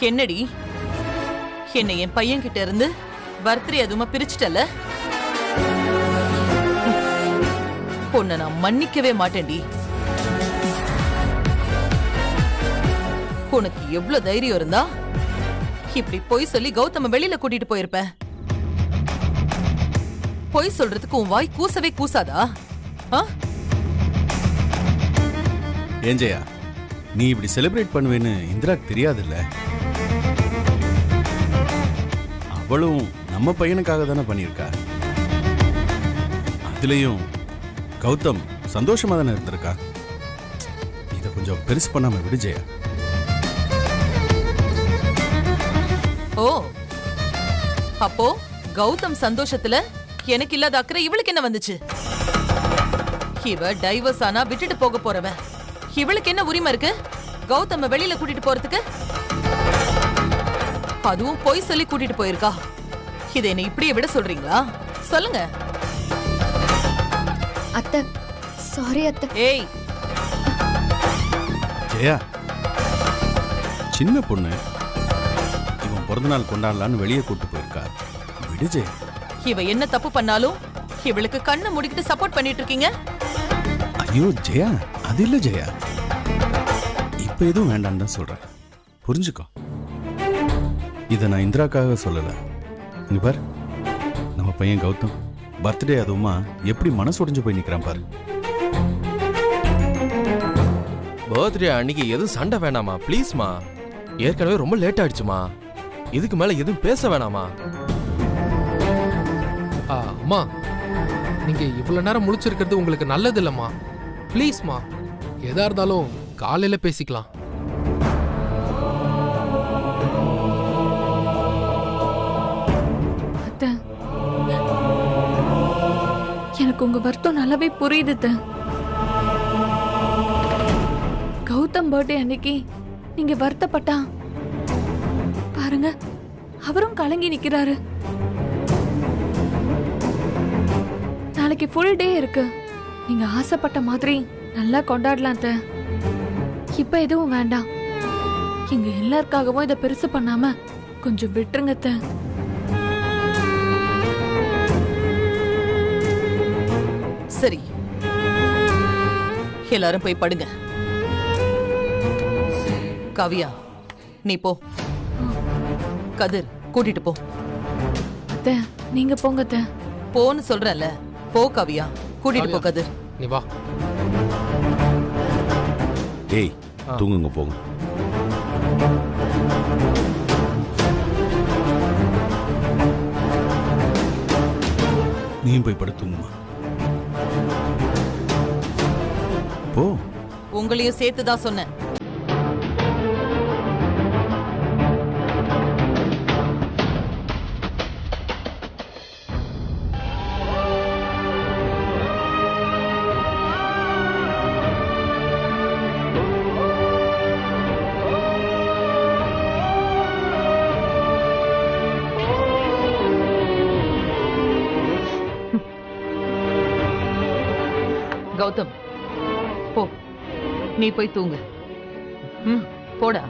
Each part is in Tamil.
என்னடி என்ன என் பையன் கிட்ட இருந்து பர்த்டே அதுமா பிரிச்சுட்டல? உன்னை நான் மன்னிக்கவே மாட்டேன்டி. உனக்கு எவ்வளவு தைரியம் இருந்தா இப்படி பொய் சொல்லி கௌதம வெளியில கூட்டிட்டு போயிருப்ப? பொய் சொல்றதுக்கு உன் வாய் கூசவே கூசாதா? ஏன் ஜெயா, நீ இப்படி செலிப்ரேட் பண்ணுவேன்னு இந்திராக்கு தெரியாதுல்ல? அவளும் நம்ம பையனுக்காக தானே பண்ணியிருக்கா. அதுலயும் கௌதம் சந்தோஷமா தானே இருந்திருக்கா. இத கொஞ்சம் பெருசு பண்ணாம விடு ஜெயா. ஓ, அப்போ கௌதம் சந்தோஷத்துல எனக்கு இல்லாத அக்கறை இவளுக்கு என்ன வந்துச்சு? இவ டைவர்ஸ் ஆனா விட்டுட்டு போக போறவ. இவளுக்கு என்ன உரிமை இருக்கு கௌதம வெளியில கூட்டிட்டு போறதுக்கு? அதுவும் பொய் சொல்லி கூட்டிட்டு போயிருக்கா. இதை என்ன இப்படியே விட சொல்றீங்களா? சொல்லுங்க. அத்தை, சாரி அத்தை. ஏய் ஜெயா, சின்ன பொண்ணு, இவன் பிறந்த நாள் கொண்டாடலான்னு வெளியே கூட்டு போயிருக்கா. விடு ஜெயா. இவ என்ன தப்பு பண்ணாலும் இவளுக்கு கண்ணை மூடிக்கிட்டு சப்போர்ட் பண்ணிட்டு இருக்கீங்க. ஐயோ ஜெயா, அது இல்ல ஜெயா. இப்ப எதுவும் வேண்டான்னு தான் சொல்றேன், புரிஞ்சுக்கோ. இதை நான் இந்திராக்காக சொல்லல. இங்க பாரு, நம்ம பையன் கௌதம் பர்த்டே அதுவுமா எப்படி மனசு உடைஞ்சு போய் நிக்கிறான் பாரு. பர்த்டே அன்னைக்கு எதுவும் சண்டை வேணாமா ப்ளீஸ்மா. ஏற்கனவே ரொம்ப லேட் ஆயிடுச்சுமா. இதுக்கு மேல எதுவும் பேச வேணாமா. அம்மா, நீங்க இவ்வளவு நேரம் முழிச்சிருக்கிறது உங்களுக்கு நல்லது இல்லம்மா. ப்ளீஸ்மா, எதா இருந்தாலும் காலையில பேசிக்கலாம். அத்தை, எனக்கு உங்க வருத்தம் நல்லாவே புரியுது. கௌதம் பர்த்டே அன்னைக்கு நீங்க வருத்தப்பட்டா பாருங்க, அவரும் கலங்கி நிக்கிறாரு. நாளைக்கு ஃபுல் டே இருக்கு. நீங்க ஆசைப்பட்ட மாதிரி நல்லா கொண்டாடலாம் அத்தை. இப்ப எதுவும் வேண்டாம். இங்க எல்லாருக்காகவும் இதை பெருசு பண்ணாம கொஞ்சம் விட்டுருங்க அத்தை. சரி, எல்லாரும் போய் படுங்க. காவியா, நீ போ. கதிர், கூட்டிட்டு போ. அத்தை, நீங்க போங்க அத்தை. போன்னு சொல்றல. போ காவியா, கூட்டிட்டு போ. கதிர், நீ வா. ஏய், தூங்குங்க போங்க. நீயும் போய் படுத்துங்கம்மா. போ. உங்களையும் சேர்த்துதான் சொன்னேன். கௌதம், போ. நீ போய் தூங்கு. போடா.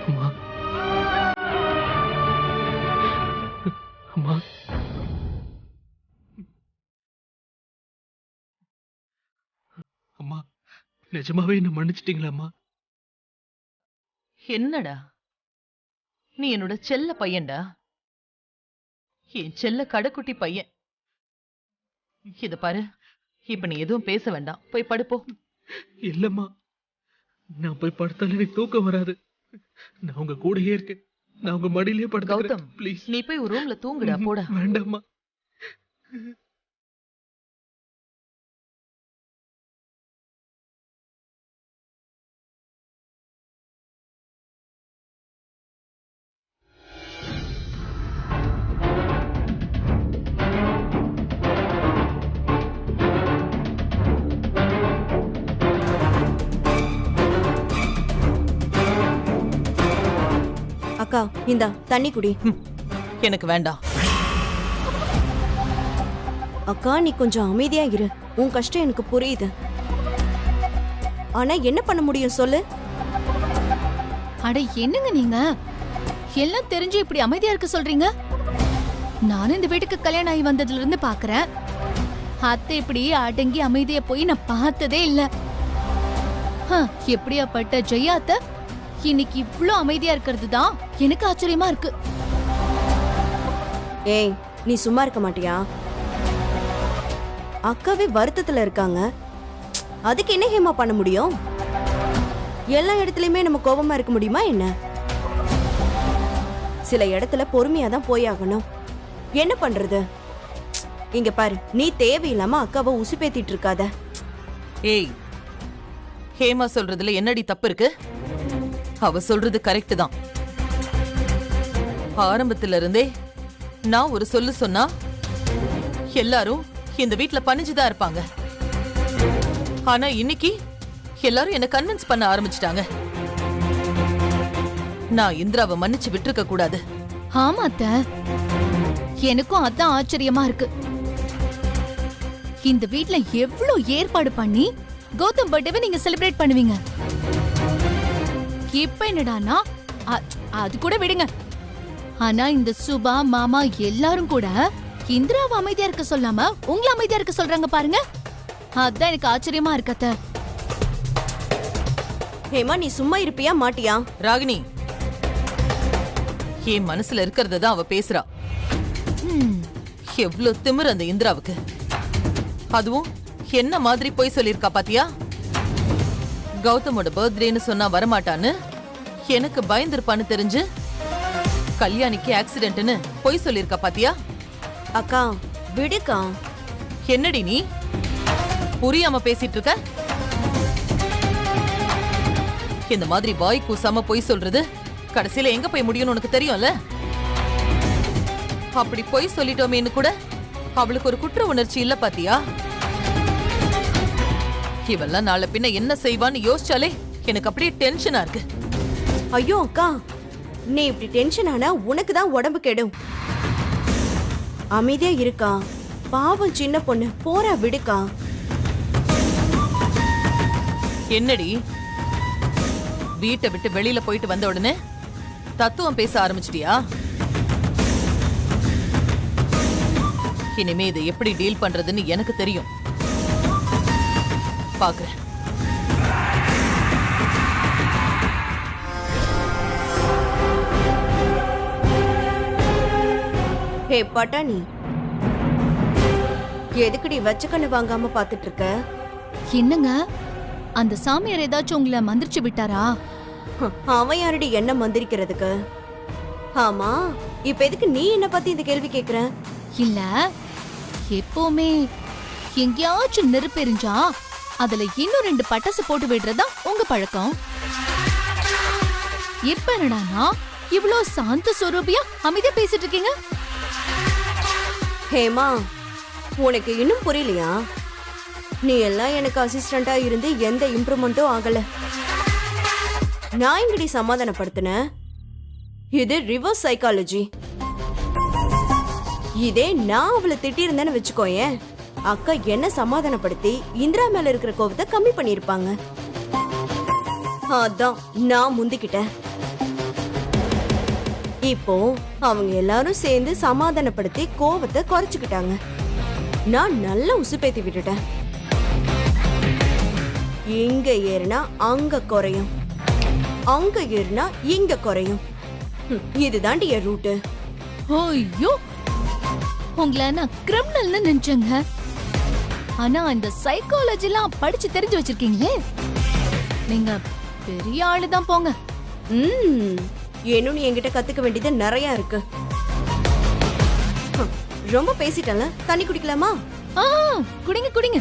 அம்மா, அம்மா, நிஜமாவே என்ன மன்னிச்சிட்டீங்களாம்மா? என்னடா, நீ என்னோட செல்ல பையன்டா. என் செல்ல கடைக்குட்டி பையன். இத பாரு, இப்ப நீ எதுவும் பேச வேண்டாம். போய் படுப்போ. இல்லம்மா, நான் போய் படுத்தாலும் எனக்கு தூக்கம் வராது. நான் உங்க கூடயே இருக்கேன். நான் உங்க மடியிலே படுத்துக்கிறேன். கௌதம், ப்ளீஸ். நீ போய் ஒரு ரூம்ல தூங்குடா. போடா. வேண்டாம்மா. அக்கா, இந்தா தண்ணி குடி. எனக்கு வேண்டாம். அக்கா நீ கொஞ்சம் அமைதியா இரு. உன் கஷ்டம் எனக்கு புரியுது. ஆனா என்ன பண்ண முடியும் சொல்லு? அட என்னங்க நீங்க எல்லாம் தெரிஞ்சு இப்படி அமைதியா இருக்க சொல்றீங்க? நானும் இந்த வீட்டுக்கு கல்யாணம் ஆகி வந்ததுல இருந்து பாக்குறேன். அத்தை இப்படி அடங்கி அமைதியா போய் நான் பார்த்ததே இல்ல. எப்படியாப்பட்ட ஜெயாத்த இன்னைக்கு இவ்ளோ அமைதியா இருக்கிறது தான் எனக்கு ஆச்சரியமா இருக்கு. ஏய் நீ சும்மா இருக்க மாட்டியா? அக்காவே வருத்தத்துல இருக்காங்க. அதுக்கு என்ன ஹேமா பண்ண முடியும்? எல்லா இடத்துலயுமே நம்ம கோபமா இருக்க முடியுமா என்ன? சில இடத்துல பொறுமையா தான் போயாகணும். என்ன பண்றது? இங்க பாரு, நீ தேவையில்லாம அக்காவை உசுப்பேத்திட்டு இருக்காத. ஏய், ஹேமா சொல்றதுல என்னடி தப்பு இருக்கு? அவ சொல்றது கரெக்ட் தான். ஆரம்பத்துல இருந்தே நான் ஒரு சொல்லு சொன்னா எல்லாரும் இந்த வீட்ல பணிஞ்சுதான் இருப்பாங்க. ஆனா இன்னைக்கு எல்லாரும் என்ன கன்வின்ஸ் பண்ண ஆரம்பிச்சிட்டாங்க. நான் இந்திராவை மன்னிச்சு விட்டுருக்க கூடாது. ஆமா அத்தை, எனக்கும் அதான் ஆச்சரியமா இருக்கு. இந்த வீட்ல எவ்ளோ ஏற்பாடு பண்ணி கௌதம் பர்த்டேவை நீங்க செலிப்ரேட் பண்ணுவீங்க. இப்ப என்னடானா அது கூட விடுங்க. ஆனா இந்த சுபா மாமா எல்லாரும் கூட இந்திராவை அமைதியா இருக்க சொல்லாம உங்களை அமைதியா இருக்க சொல்றாங்க பாருங்க. அதான் எனக்கு ஆச்சரியமா இருக்கு அத்தை. ஹேமா நீ சும்மா இருப்பியா மாட்டியா? ராகினி, என் மனசுல இருக்கிறத தான் அவ பேசுறா. எவ்வளவு திமிரு அந்த இந்திராவுக்கு. அதுவும் என்ன மாதிரி போய் சொல்லிருக்கா பாத்தியா? கௌதமோட பர்த்டேன்னு சொன்னா வரமாட்டான்னு எனக்கு பயந்துருப்பான்னு தெரிஞ்சு கல்யாணிக்கு ஆக்சிடென்ட்னு போய் சொல்லிருக்கா பாத்தியா? அக்கா விடுக்கா. என்னடி நீ புரியாம பேசிட்டு இருக்க? இந்த மாதிரி வாய் கூசாம போய் சொல்றது கடைசியில எங்க போய் முடியும்னு உனக்கு தெரியும்ல. அப்படி போய் சொல்லிட்டோமேன்னு கூட அவளுக்கு ஒரு குற்ற உணர்ச்சி இல்ல பாத்தியா? இவெல்லாம் நாளை பின்ன என்ன செய்வான்னு யோசிச்சாலே எனக்கு அப்படியே டென்ஷனா இருக்கு. ஐயோ அக்கா, நீ இப்படி டென்ஷன் ஆனா உனக்கு தான் உடம்பு கெடும். அமைதியா இருக்கா. பாவம் சின்ன பொண்ணு, போறா விடுக்கா. என்னடி வீட்டை விட்டு வெளியில போயிட்டு வந்த உடனே தத்துவம் பேச ஆரம்பிச்சிட்டியா? இனிமே இதை எப்படி டீல் பண்றதுன்னு எனக்கு தெரியும். பாக்குறேன். ஹே பட்டாணி, எதுக்குடி வச்ச கண்ணு வாங்காம பாத்துட்டு இருக்க? என்னங்க அந்த சாமியார் ஏதாச்சும் உங்களை மந்திரிச்சு விட்டாரா? அவன் யாரடி என்ன மந்திரிக்கிறதுக்கு? ஆமா, இப்ப எதுக்கு நீ என்ன பத்தி இந்த கேள்வி கேக்குற? இல்ல, எப்பவுமே எங்கேயாச்சும் நெருப்பு எரிஞ்சா அதுல இன்னும் 2 பட்டாசு போட்டு விடுறதா உங்க பழக்கம். இப்ப என்னடானா இவ்ளோ சாந்த சொரூபியா அமைதியா பேசிட்டு இருக்கீங்க? ஹேமா, உனக்கு இன்னும் புரியலையா? நீ எல்லாம் எனக்கு அசிஸ்டண்டா இருந்து எந்த இம்ப்ரூவ்மெண்ட்டும் ஆகல. நான் இங்கடி சமாதானப்படுத்தின. இது ரிவர்ஸ் சைக்காலஜி. இதே நான் அவளை திட்டிருந்தேன்னு வச்சுக்கோயேன், அக்கா என்ன சமாதானப்படுத்தி இந்திரா மேல இருக்கிற கோவத்தை கம்மி பண்ணிருப்பாங்க. அதான் நான் முந்திக்கிட்டேன். இப்போ அவங்க எல்லாரும் சேர்ந்து சமாதானப்படுத்தி கோவத்தை குறைச்சுக்கிட்டாங்க. நான் நல்லா உசுப்பேத்தி விட்டுட்டேன். இங்க ஏறினா அங்க குறையும், அங்க ஏறினா இங்க குறையும். இதுதாண்டி என் ரூட்டு. ஐயோ, உங்களை நான் கிரிமினல்னு நினைச்சேங்க. ஆனா இந்த சைக்காலஜிலாம் படிச்சு தெரிஞ்சு வச்சிருக்கீங்களே, நீங்க பெரிய ஆளுதான் போங்க. இன்னும் என்கிட்ட கத்துக்க வேண்டியது நிறைய இருக்கு. ரொம்ப பேசிட்டல, தண்ணி குடிக்கலாமா? குடிங்க குடிங்க.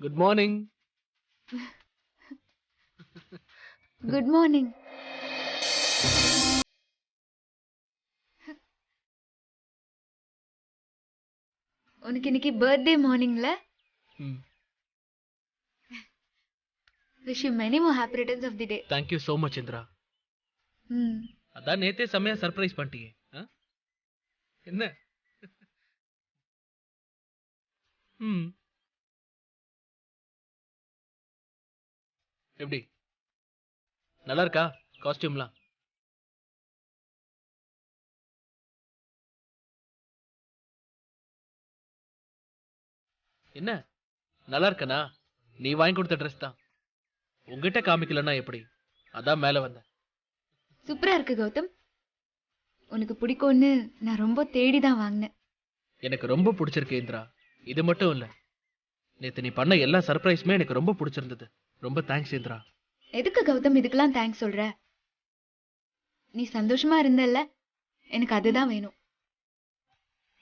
Good morning. Good morning. உனக்கு இன்னைக்கு பர்த்டே மார்னிங்ல? Wish you many more happy returns of the day. Thank you so much Indira. அதான் நேத்தே செமையா சர்ப்ரைஸ் பண்ணிட்டீங்க. என்ன? எப்படி நல்லா இருக்கா காஸ்டியூம்லாம்? என்ன நல்லா இருக்கனா? நீ வாங்கி கொடுத்த ட்ரெஸ் தான். உங்ககிட்ட காமிக்கலன்னா எப்படி? அதான் மேல வந்தேன். சூப்பரா இருக்கு கௌதம். உனக்கு பிடிக்கும்னு நான் ரொம்ப தேடி தான் வாங்கினேன். எனக்கு ரொம்ப பிடிச்சிருக்கு இந்திரா. இது மட்டும் இல்ல, நேத்து நீ பண்ண எல்லா சர்ப்ரைஸுமே எனக்கு ரொம்ப பிடிச்சிருந்தது. ரொம்ப தேங்க்ஸ் இந்திரா. எதுக்கு கௌதம் இதுக்கெல்லாம் தேங்க்ஸ் சொல்ற? நீ சந்தோஷமா இருந்தல்ல, எனக்கு அதுதான் வேணும்.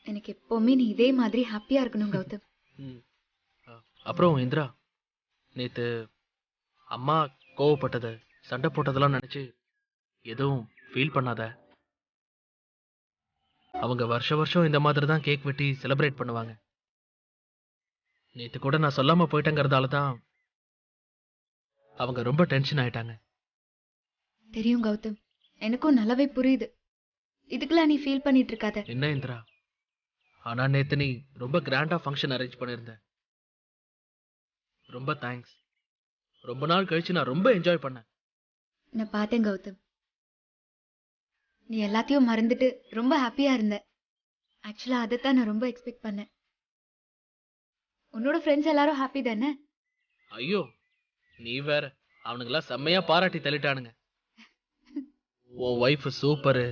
எனக்கு எப்பவுமே நீ இதே மாதிரி ஹாப்பியா இருக்கணும் கௌதம். அப்புறம் இந்திரா, நேத்து அம்மா கோவப்பட்டது, சண்டை போட்டதெல்லாம் நினைச்சு எதுவும் ஃபீல் பண்ணாத. அவங்க வருஷம் இந்த மாதிரி தான் கேக் வெட்டி செலிப்ரேட் பண்ணுவாங்க. நேத்து கூட நான் சொல்லாம போயிட்டேங்கிறதால தான் அவங்க ரொம்ப டென்ஷன் ஆயிட்டாங்க. தெரியும் கௌதம், எனக்கும் நல்லாவே புரியுது. இதுக்கெல்லாம் நீ ஃபீல் பண்ணிட்டு இருக்காத. என்ன இந்திரா, ஆனா நேத்து நீ ரொம்ப கிராண்டா ஃபங்க்ஷன் அரேஞ்ச் பண்ணிருந்த. ரொம்ப தேங்க்ஸ். ரொம்ப நாள் கழிச்சு நான் ரொம்ப என்ஜாய் பண்ணேன். நான் பார்த்தேன் கௌதம், நீ எல்லாத்தையும் மறந்துட்டு ரொம்ப ஹாப்பியா இருந்த. ஆக்சுவலா அதைத்தான் நான் ரொம்ப எக்ஸ்பெக்ட் பண்ணேன். உன்னோட ஃப்ரெண்ட்ஸ் எல்லாரும் ஹாப்பி தானே? ஐயோ நீ வேற, அவனுங்கெல்லாம் செம்மையா பாராட்டி தள்ளிட்டானுங்க. உன் ஒய்ஃப் சூப்பரு.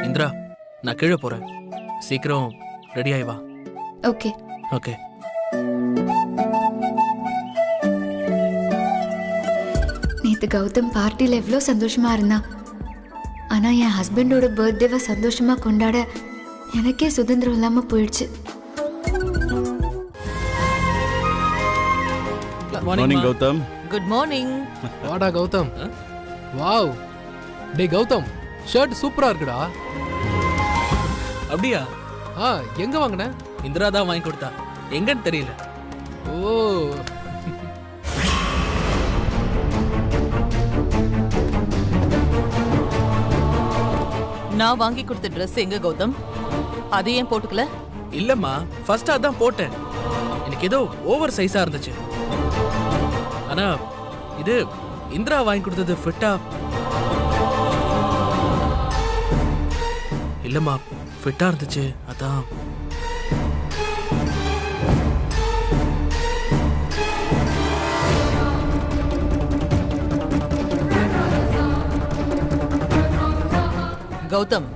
இந்திரா, நான் கீழே போறேன். சீக்கிரம் ரெடி ஆயி வா. Okay okay. நேத்து கௌதம் பார்ட்டியில் எவ்வளோ சந்தோஷமா இருந்தான். ஆனா என் ஹஸ்பண்டோட பர்த்டேவை சந்தோஷமா கொண்டாட எனக்கே சுதந்திரம் இல்லாம போயிடுச்சு. மார்னிங் கௌதம். Good morning. வாடா கௌதம். வாவ், டேய் கௌதம், ஷர்ட் சூப்பரா இருக்குடா. அப்படியா? எங்க வாங்கின? இந்திரா தான் வாங்கி கொடுத்தா. எங்கன்னு தெரியல. ஓ, நான் வாங்கி கொடுத்த ட்ரெஸ் எங்க கௌதம்? அதை ஏன் போட்டுக்கல? இல்லம்மா, ஃபர்ஸ்ட் அதான் போட்டேன். எனக்கு ஏதோ ஓவர் சைஸா இருந்துச்சு. ஆனா இது இந்திரா வாங்கி கொடுத்தது ஃபிட்டா இல்லம்மா, ஃபிட்டா இருந்துச்சு அதான். கௌதம்,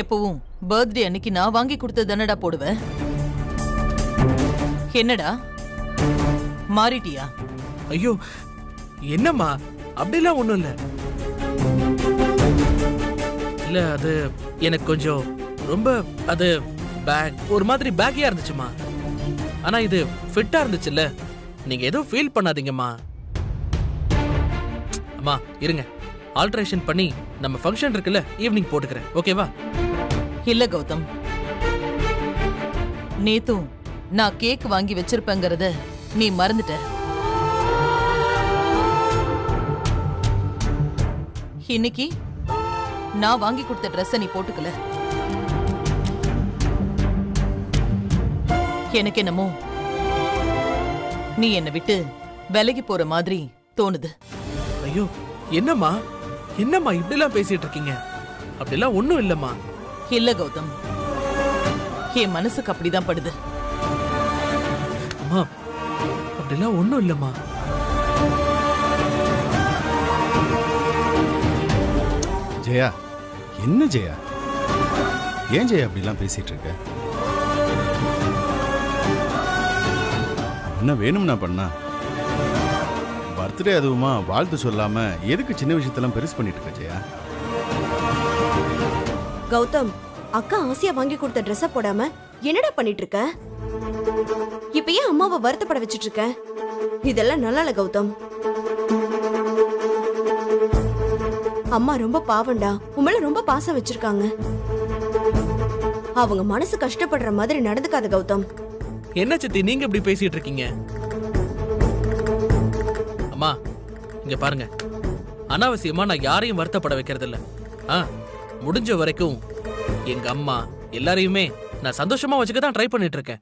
எப்பவும் பர்த்டே அன்னைக்கு நான் வாங்கி கொடுத்தது தானடா போடுவேன். என்னடா மாறிட்டியா? ஐயோ என்னம்மா, அப்படிலாம் ஒண்ணும் இல்ல. இல்ல அது எனக்கு கொஞ்சம் ரொம்ப அது பேக் ஒரு மாதிரி பேக்கியா இருந்துச்சுமா. ஆனா இது ஃபிட்டா இருந்துச்சுல்ல, நீங்க எதுவும் ஃபீல் பண்ணாதீங்கம்மா. அம்மா இருங்க, ஆல்ட்ரேஷன் பண்ணி நம்ம ஃபங்க்ஷன் இருக்குல்ல ஈவினிங் போட்டுக்கிறேன், ஓகேவா? இல்ல கௌதம், நேத்தும் நான் கேக் வாங்கி வச்சிருப்பேங்கறத நீ மறந்துட்ட. இன்னைக்கு நான் வாங்கி கொடுத்த ட்ரெஸ்ஸை நீ போட்டுக்கல. எனக்கு என்னமோ நீ என்னை விட்டு விலகி போற மாதிரி தோணுது. ஐயோ என்னம்மா என்னம்மா இப்படிலாம் பேசிட்டு இருக்கீங்க? அப்படிலாம் ஒண்ணும் இல்லம்மா. இல்ல கௌதம், என் மனசுக்கு அப்படிதான் படுது. அம்மா அப்படிலாம் ஒண்ணும் இல்லம்மா. ஜெயா, என்ன ஜெயா, ஏன் ஜெயா அப்படிலாம் பேசிட்டு இருக்க? என்ன வேணும்னா பண்ணா? பர்த்டே அதுவுமா வாழ்த்து சொல்லாம எதுக்கு சின்ன விஷயத்தெல்லாம் பெருசு பண்ணிட்டு இருக்க ஜெயா? கௌதம், அக்கா ஆசையா வாங்கி கொடுத்த ட்ரெஸ்ஸ போடாம என்னடா பண்ணிட்டு இருக்க? இப்ப ஏன் அம்மாவை வருத்தப்பட வச்சிட்டு இருக்க? இதெல்லாம் நல்லா இல்ல கௌதம். அம்மா ரொம்ப பாவண்டா, உண்மையில ரொம்ப பாசம் வச்சிருக்காங்க. அவங்க மனசு கஷ்டப்படுற மாதிரி நடந்துக்காத கௌதம். என்ன சித்தி நீங்க இப்படி பேசிட்டு இருக்கீங்க? அம்மா இங்க பாருங்க, அனாவசியமா நான் யாரையும் வருத்தப்பட வைக்கிறது இல்ல. முடிஞ்ச வரைக்கும் எங்க அம்மா எல்லாரையுமே நான் சந்தோஷமா வச்சுக்க தான் ட்ரை பண்ணிட்டு இருக்கேன்.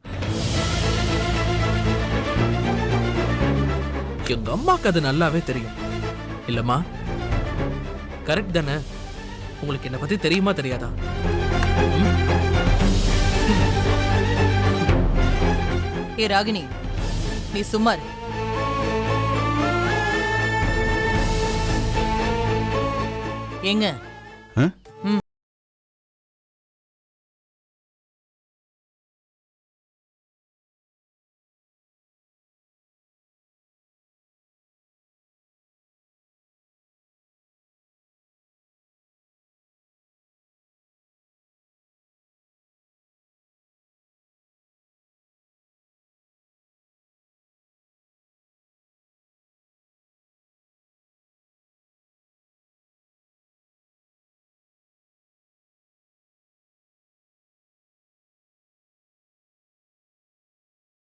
எங்க அம்மாக்கு அது நல்லாவே தெரியும் இல்லம்மா? கரெக்ட் தானே? உங்களுக்கு என்ன பத்தி தெரியுமா தெரியாதா? ஏ ராகினி, நீ சும்மா இரு. எங்க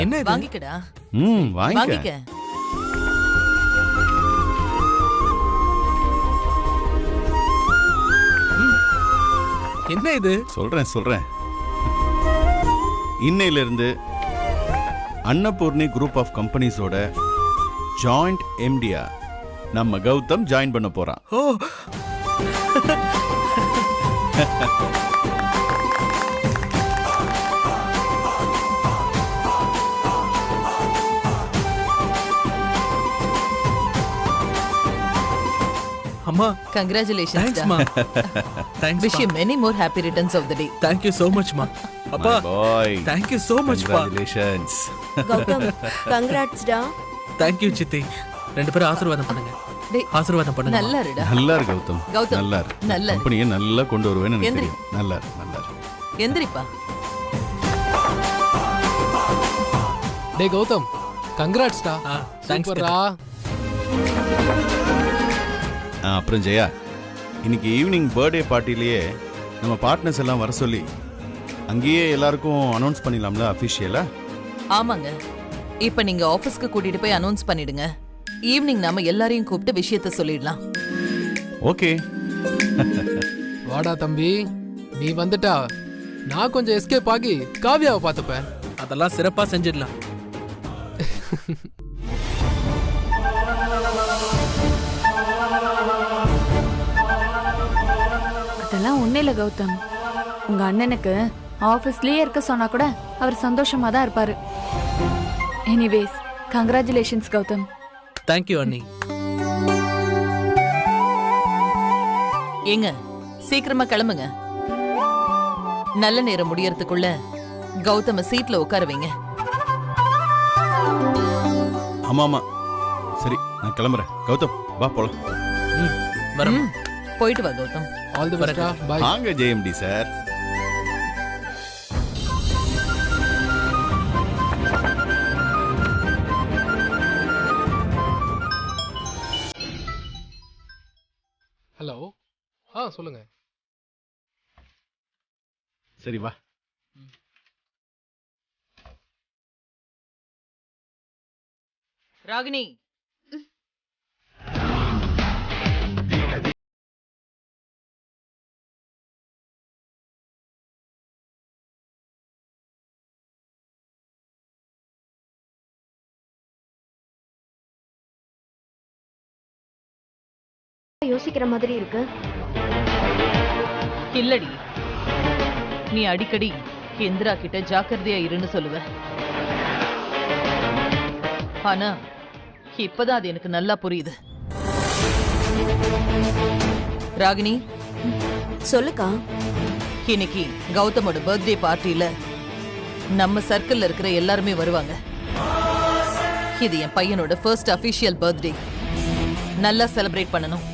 என்ன இது? வாங்கிக்கடா, வாங்கிக்க. வாங்கிக்க. என்ன இது? சொல்றேன். இன்னையில இருந்து அன்னபூர்ணி குரூப் ஆஃப் கம்பெனிஸோட ஜாயிண்ட் எம்டியா நம்ம கௌதம் ஜாயின் பண்ண போறான். ஓ அம்மா Congratulations. தேங்க்ஸ் மா. Thanks. Wish you many more happy returns of the day. Thank you so much மா. அப்பா பாய், thank you so much பா. congratulations. கௌதம், கங்க்ராட்ஸ் டா. Thank you சித்தி. ரெண்டு பேரும் ஆசீர்வாதம் பண்ணுங்க. டேய், ஆசீர்வாதம் பண்ணுங்க. நல்லா இருடா. நல்லா இரு கௌதம். கௌதம், நல்லா இரு. நல்லா இரு. கம்பெனியை நல்லா கொண்டு வருவேன்னு எனக்கு எந்திரி. தெரியும். நல்லா இரு. எந்திரிப்பா. டேய் கௌதம், கங்க்ராட்ஸ் டா. தேங்க்ஸ் சூப்பர்ரா. அப்புறம் ஜெயா, இன்னைக்கு ஈவினிங் பர்த்டே பார்ட்டிலேயே நம்ம பார்ட்னர்ஸ் எல்லாம் வர சொல்லி அங்கேயே எல்லாருக்கும் அனௌன்ஸ் பண்ணிடலாம்ல அஃபிஷியலா? ஆமாங்க, இப்ப நீங்க ஆபீஸ்க்கு கூட்டிட்டு போய் அனௌன்ஸ் பண்ணிடுங்க. ஈவினிங் நாம எல்லாரையும் கூப்பிட்டு விஷயத்த சொல்லிடலாம். ஓகே. வாடா தம்பி, நீ வந்துட்டா நான் கொஞ்சம் எஸ்கேப் ஆகி காவியாவை பார்த்துப்பேன். அதெல்லாம் சிறப்பா செஞ்சிடலாம். அதெல்லாம் ஒன்றும் இல்லை கௌதம். உங்க அண்ணனுக்கு ஆஃபீஸ்லயே இருக்க சொன்னா கூட அவர் சந்தோஷமா தான் இருப்பாரு. Anyways, congratulations Gautham. தேங்க்யூ அண்ணி. ஏங்க, சீக்கிரமா கிளம்புங்க. நல்ல நேரம் முடியறதுக்குள்ள கௌதம சீட்ல உட்கார வைங்க. ஆமா. சரி, நான் கிளம்புறேன். கௌதம் வா போலாம். வரம். போயிட்டு வா கௌதம். ஆல் தி பெஸ்டா. பை. வாங்க ஜெயம்டி சார். ஹலோ. சொல்லுங்க. சரி வா. ராகினி, யோசிக்கிற மாதிரி இருக்கு. இல்லடி, நீ அடிக்கடி இந்திரா கிட்ட ஜாக்கிரதையா இருன்னு சொல்லுவ. ஆனா இப்பதான் அது எனக்கு நல்லா புரியுது. ராகினி, சொல்லுக்கா. இன்னைக்கு கௌதமோட பர்த்டே பார்ட்டில நம்ம சர்க்கிள்ல இருக்கிற எல்லாருமே வருவாங்க. இது என் பையனோட ஃபர்ஸ்ட் அபிஷியல் பர்த்டே. நல்லா செலிப்ரேட் பண்ணணும்.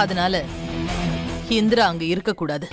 அதனால இந்திரா அங்க இருக்க கூடாது.